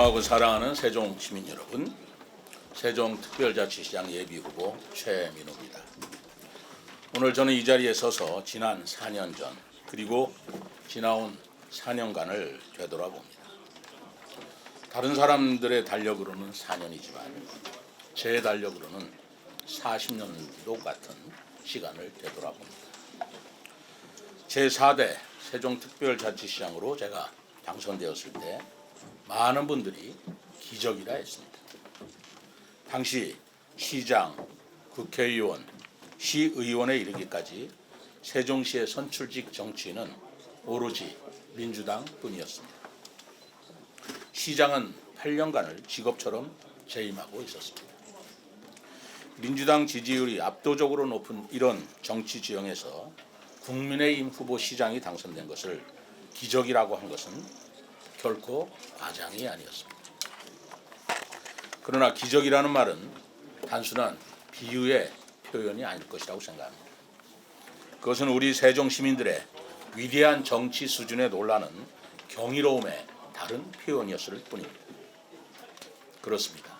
존경하고 사랑하는 세종 시민 여러분, 세종특별자치시장 예비후보 최민호입니다. 오늘 저는 이 자리에 서서 지난 4년 전 그리고 지나온 4년간을 되돌아봅니다. 다른 사람들의 달력으로는 4년이지만 제 달력으로는 40년도 같은 시간을 되돌아봅니다. 제4대 세종특별자치시장으로 제가 당선되었을 때 많은 분들이 기적이라 했습니다. 당시 시장, 국회의원, 시의원에 이르기까지 세종시의 선출직 정치인은 오로지 민주당 뿐이었습니다. 시장은 8년간을 직업처럼 재임하고 있었습니다. 민주당 지지율이 압도적으로 높은 이런 정치 지형에서 국민의힘 후보 시장이 당선된 것을 기적이라고 한 것은 결코 과장이 아니었습니다. 그러나 기적이라는 말은 단순한 비유의 표현이 아닐 것이라고 생각합니다. 그것은 우리 세종 시민들의 위대한 정치 수준에 놀라는 경이로움의 다른 표현이었을 뿐입니다. 그렇습니다.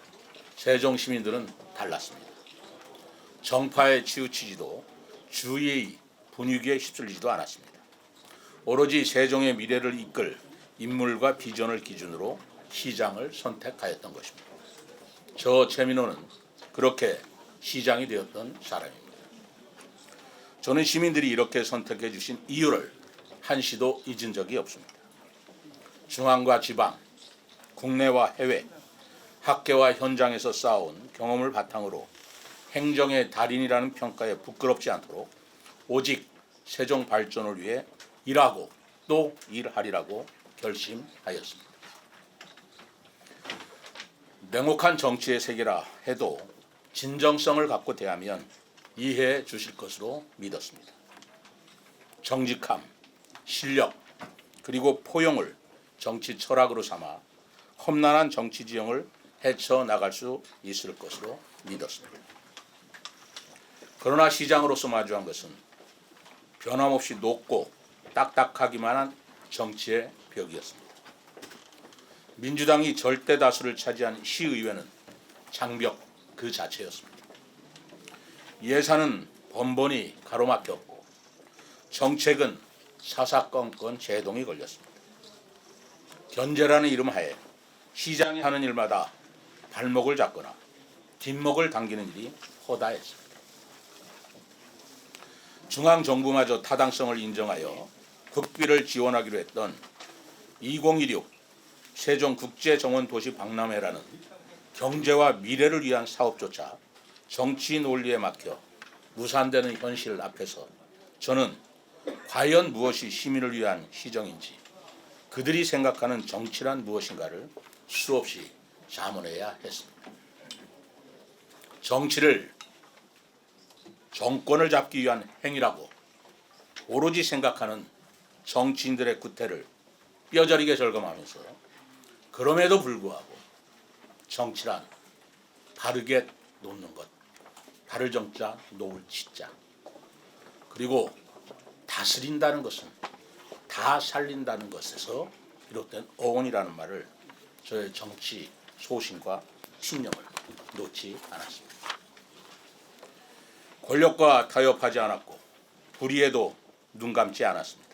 세종 시민들은 달랐습니다. 정파에 치우치지도 주위의 분위기에 휩쓸리지도 않았습니다. 오로지 세종의 미래를 이끌 인물과 비전을 기준으로 시장을 선택하였던 것입니다. 저 최민호는 그렇게 시장이 되었던 사람입니다. 저는 시민들이 이렇게 선택해 주신 이유를 한시도 잊은 적이 없습니다. 중앙과 지방, 국내와 해외, 학계와 현장에서 쌓아온 경험을 바탕으로 행정의 달인이라는 평가에 부끄럽지 않도록 오직 세종 발전을 위해 일하고 또 일하리라고 결심하였습니다. 냉혹한 정치의 세계라 해도 진정성을 갖고 대하면 이해해 주실 것으로 믿었습니다. 정직함, 실력, 그리고 포용을 정치 철학으로 삼아 험난한 정치 지형을 헤쳐나갈 수 있을 것으로 믿었습니다. 그러나 시장으로서 마주한 것은 변함없이 높고 딱딱하기만 한 정치의 벽이었습니다. 민주당이 절대 다수를 차지한 시의회는 장벽 그 자체였습니다. 예산은 번번이 가로막혔고 정책은 사사건건 제동이 걸렸습니다. 견제라는 이름 하에 시장이 하는 일마다 발목을 잡거나 뒷목을 당기는 일이 허다했습니다. 중앙정부마저 타당성을 인정하여 국비를 지원하기로 했던 2016 세종국제정원도시 박람회라는 경제와 미래를 위한 사업조차 정치 논리에 막혀 무산되는 현실 앞에서 저는 과연 무엇이 시민을 위한 시정인지 그들이 생각하는 정치란 무엇인가를 수없이 자문해야 했습니다. 정치를 정권을 잡기 위한 행위라고 오로지 생각하는 정치인들의 구태를 뼈저리게 절감하면서 그럼에도 불구하고 정치란 바르게 놓는 것, 바를 정자 놓을 치자, 그리고 다스린다는 것은 다 살린다는 것에서 비롯된 어원이라는 말을 저의 정치 소신과 신념을 놓지 않았습니다. 권력과 타협하지 않았고 불의에도 눈 감지 않았습니다.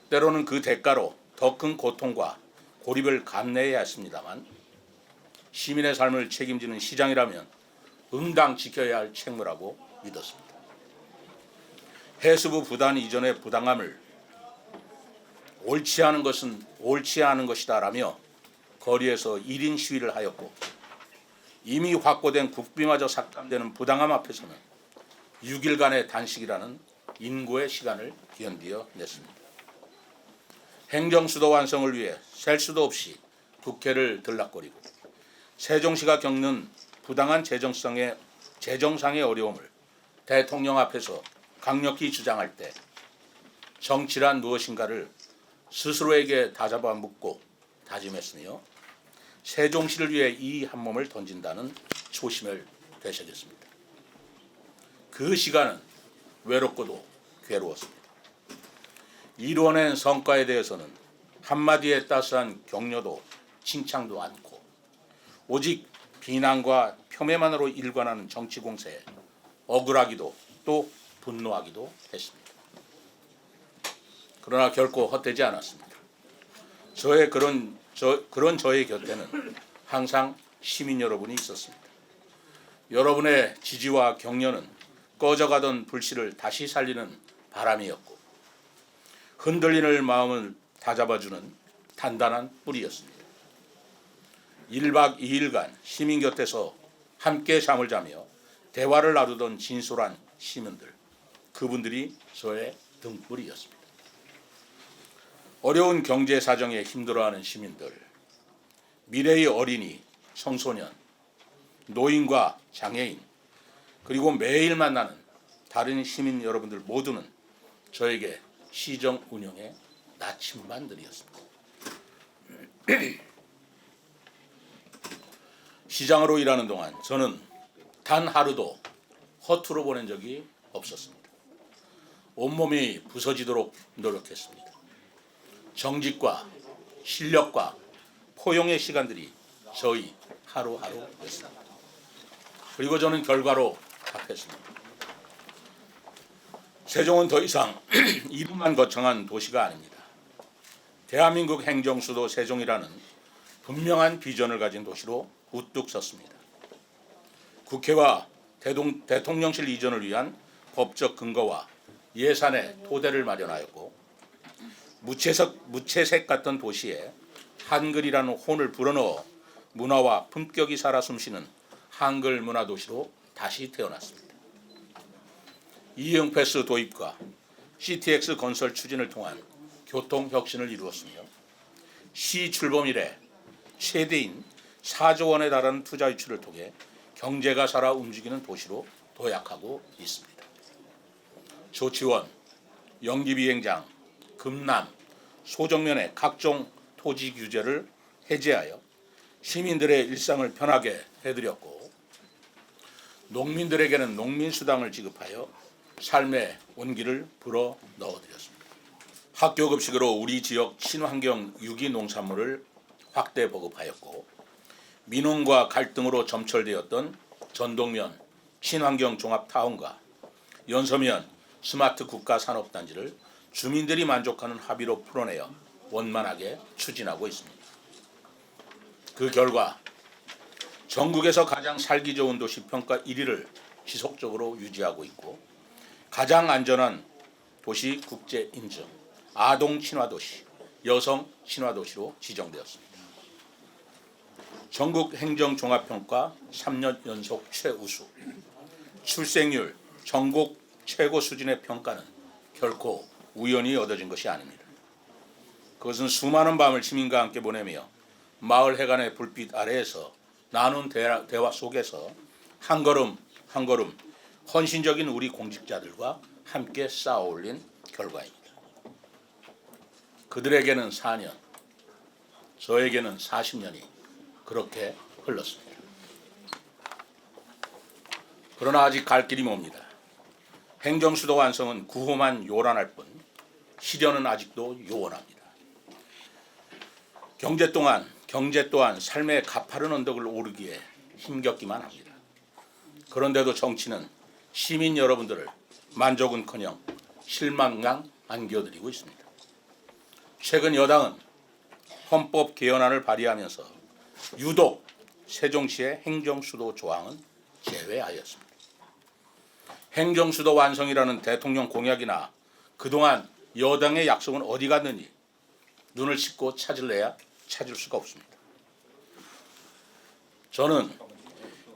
때로는 그 대가로 더 큰 고통과 고립을 감내해야 했습니다만 시민의 삶을 책임지는 시장이라면 응당 지켜야 할 책무라고 믿었습니다. 해수부 부단 이전의 부당함을 옳지 않은 것은 옳지 않은 것이다라며 거리에서 1인 시위를 하였고 이미 확보된 국비마저 삭감되는 부당함 앞에서는 6일간의 단식이라는 인고의 시간을 견디어 냈습니다. 행정수도 완성을 위해 셀 수도 없이 국회를 들락거리고 세종시가 겪는 부당한 재정상의 어려움을 대통령 앞에서 강력히 주장할 때 정치란 무엇인가를 스스로에게 다잡아 묻고 다짐했으며 세종시를 위해 이 한 몸을 던진다는 초심을 되새겼습니다. 그 시간은 외롭고도 괴로웠습니다. 이루어낸 성과에 대해서는 한마디의 따스한 격려도 칭찬도 않고 오직 비난과 폄훼만으로 일관하는 정치 공세에 억울하기도 또 분노하기도 했습니다. 그러나 결코 헛되지 않았습니다. 그런 저의 곁에는 항상 시민 여러분이 있었습니다. 여러분의 지지와 격려는 꺼져가던 불씨를 다시 살리는 바람이었고 흔들리는 마음을 다잡아주는 단단한 뿌리였습니다. 1박 2일간 시민 곁에서 함께 잠을 자며 대화를 나누던 진솔한 시민들, 그분들이 저의 등불이었습니다. 어려운 경제 사정에 힘들어하는 시민들, 미래의 어린이, 청소년, 노인과 장애인, 그리고 매일 만나는 다른 시민 여러분들 모두는 저에게 시정 운영의 나침반들이었습니다. 시장으로 일하는 동안 저는 단 하루도 허투루 보낸 적이 없었습니다. 온몸이 부서지도록 노력했습니다. 정직과 실력과 포용의 시간들이 저희 하루하루였습니다. 그리고 저는 결과로 답했습니다. 세종은 더 이상 이름만 거창한 도시가 아닙니다. 대한민국 행정수도 세종이라는 분명한 비전을 가진 도시로 우뚝 섰습니다. 국회와 대통령실 이전을 위한 법적 근거와 예산의 토대를 마련하였고 무채색 같던 도시에 한글이라는 혼을 불어넣어 문화와 품격이 살아 숨쉬는 한글 문화 도시로 다시 태어났습니다. 이응패스 도입과 CTX 건설 추진을 통한 교통 혁신을 이루었으며 시 출범 이래 최대인 4조 원에 달하는 투자 유치를 통해 경제가 살아 움직이는 도시로 도약하고 있습니다. 조치원, 영기비행장, 금남, 소정면의 각종 토지 규제를 해제하여 시민들의 일상을 편하게 해드렸고 농민들에게는 농민수당을 지급하여 삶의 온기를 불어 넣어드렸습니다. 학교 급식으로 우리 지역 친환경 유기농산물을 확대 보급하였고 민원과 갈등으로 점철되었던 전동면 친환경 종합타운과 연서면 스마트 국가산업단지를 주민들이 만족하는 합의로 풀어내어 원만하게 추진하고 있습니다. 그 결과 전국에서 가장 살기 좋은 도시 평가 1위를 지속적으로 유지하고 있고 가장 안전한 도시 국제 인증, 아동 친화도시, 여성 친화도시로 지정되었습니다. 전국 행정종합평가 3년 연속 최우수, 출생률 전국 최고 수준의 평가는 결코 우연히 얻어진 것이 아닙니다. 그것은 수많은 밤을 시민과 함께 보내며 마을 해관의 불빛 아래에서 나눈 대화 속에서 한 걸음 한 걸음 헌신적인 우리 공직자들과 함께 쌓아올린 결과입니다. 그들에게는 4년, 저에게는 40년이 그렇게 흘렀습니다. 그러나 아직 갈 길이 멉니다. 행정수도 완성은 구호만 요란할 뿐 실현은 아직도 요원합니다. 경제 또한 삶의 가파른 언덕을 오르기에 힘겹기만 합니다. 그런데도 정치는 시민 여러분들을 만족은커녕 실망만 안겨드리고 있습니다. 최근 여당은 헌법 개헌안을 발의하면서 유독 세종시의 행정수도 조항은 제외하였습니다. 행정수도 완성이라는 대통령 공약이나 그동안 여당의 약속은 어디 갔느니 눈을 씻고 찾을래야 찾을 수가 없습니다. 저는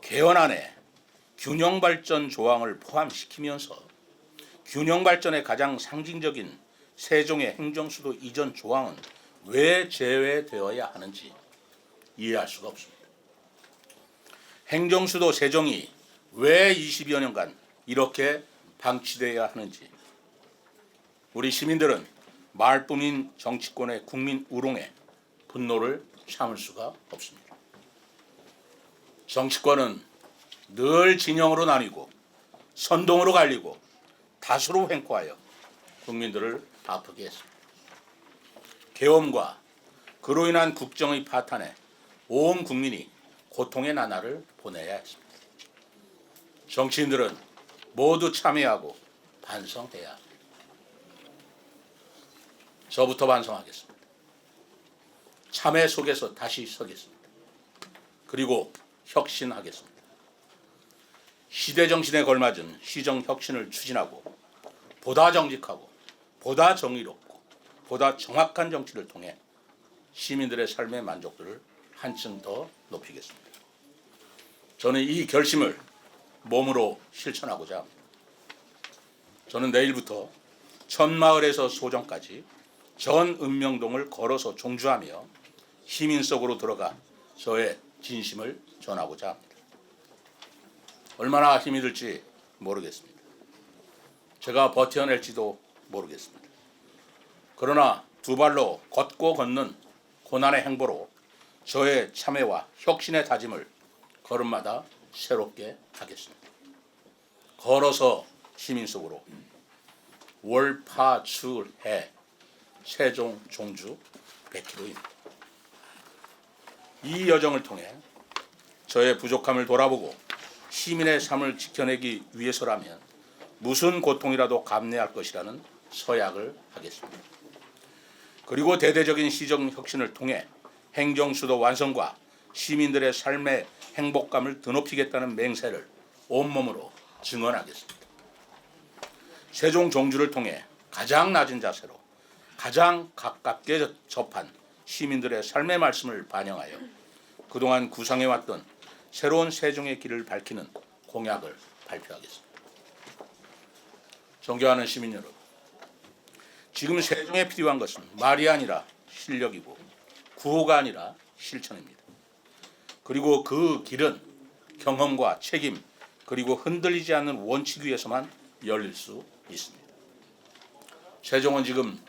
개헌안에 균형발전 조항을 포함시키면서 균형발전의 가장 상징적인 세종의 행정수도 이전 조항은 왜 제외되어야 하는지 이해할 수가 없습니다. 행정수도 세종이 왜 20여 년간 이렇게 방치되어야 하는지 우리 시민들은 말뿐인 정치권의 국민 우롱에 분노를 참을 수가 없습니다. 정치권은 늘 진영으로 나뉘고 선동으로 갈리고 다수로 횡포하여 국민들을 아프게 했습니다. 계엄과 그로 인한 국정의 파탄에 온 국민이 고통의 나날을 보내야 했습니다. 정치인들은 모두 참여하고 반성해야 합니다. 저부터 반성하겠습니다. 참회 속에서 다시 서겠습니다. 그리고 혁신하겠습니다. 시대 정신에 걸맞은 시정 혁신을 추진하고 보다 정직하고 보다 정의롭고 보다 정확한 정치를 통해 시민들의 삶의 만족도를 한층 더 높이겠습니다. 저는 이 결심을 몸으로 실천하고자 합니다. 저는 내일부터 천마을에서 소정까지 전 은명동을 걸어서 종주하며 시민 속으로 들어가 저의 진심을 전하고자 합니다. 얼마나 힘이 들지 모르겠습니다. 제가 버텨낼지도 모르겠습니다. 그러나 두 발로 걷고 걷는 고난의 행보로 저의 참회와 혁신의 다짐을 걸음마다 새롭게 하겠습니다. 걸어서 시민 속으로 월파출해 세종 종주 100km입니다. 이 여정을 통해 저의 부족함을 돌아보고 시민의 삶을 지켜내기 위해서라면 무슨 고통이라도 감내할 것이라는 서약을 하겠습니다. 그리고 대대적인 시정 혁신을 통해 행정수도 완성과 시민들의 삶의 행복감을 드높이겠다는 맹세를 온몸으로 증언하겠습니다. 세종 종주를 통해 가장 낮은 자세로 가장 가깝게 접한 시민들의 삶의 말씀을 반영하여 그동안 구상해왔던 새로운 세종의 길을 밝히는 공약을 발표하겠습니다. 존경하는 시민 여러분, 지금 세종에 필요한 것은 말이 아니라 실력이고 구호가 아니라 실천입니다. 그리고 그 길은 경험과 책임 그리고 흔들리지 않는 원칙 위에서만 열릴 수 있습니다. 세종은 지금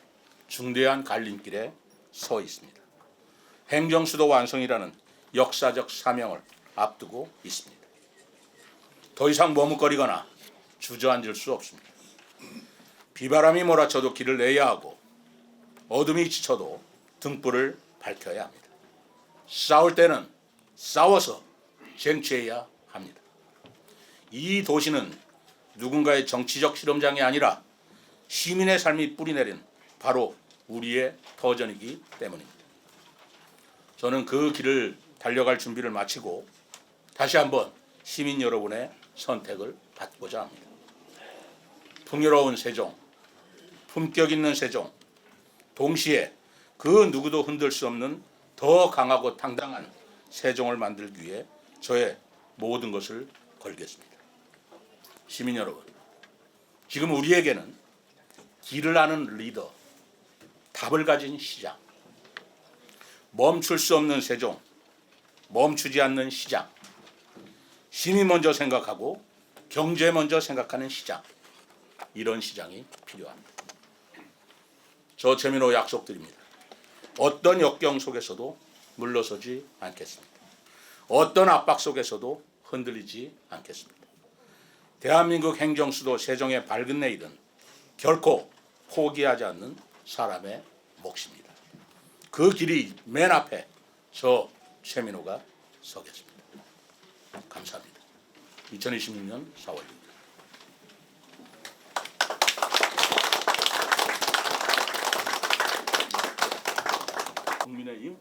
중대한 갈림길에 서 있습니다. 행정수도 완성이라는 역사적 사명을 앞두고 있습니다. 더 이상 머뭇거리거나 주저앉을 수 없습니다. 비바람이 몰아쳐도 길을 내야 하고 어둠이 지쳐도 등불을 밝혀야 합니다. 싸울 때는 싸워서 쟁취해야 합니다. 이 도시는 누군가의 정치적 실험장이 아니라 시민의 삶이 뿌리내린 바로 우리의 터전이기 때문입니다. 저는 그 길을 달려갈 준비를 마치고 다시 한번 시민 여러분의 선택을 받고자 합니다. 풍요로운 세종, 품격 있는 세종, 동시에 그 누구도 흔들 수 없는 더 강하고 당당한 세종을 만들기 위해 저의 모든 것을 걸겠습니다. 시민 여러분, 지금 우리에게는 길을 아는 리더, 답을 가진 시장, 멈출 수 없는 세종, 멈추지 않는 시장, 시민 먼저 생각하고 경제 먼저 생각하는 시장, 이런 시장이 필요합니다. 저 최민호 약속드립니다. 어떤 역경 속에서도 물러서지 않겠습니다. 어떤 압박 속에서도 흔들리지 않겠습니다. 대한민국 행정수도 세종의 밝은 내일은 결코 포기하지 않는 사람의 몫입니다. 그 길이 맨 앞에 저 최민호가 서겠습니다. 감사합니다. 2026년 4월입니다. 국민의힘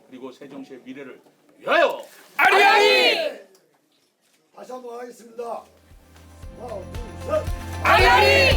그리고 세종시의 미래를 위하여 아리아리! 다시 한번 하겠습니다. 하나, 둘, 셋. 아리아리!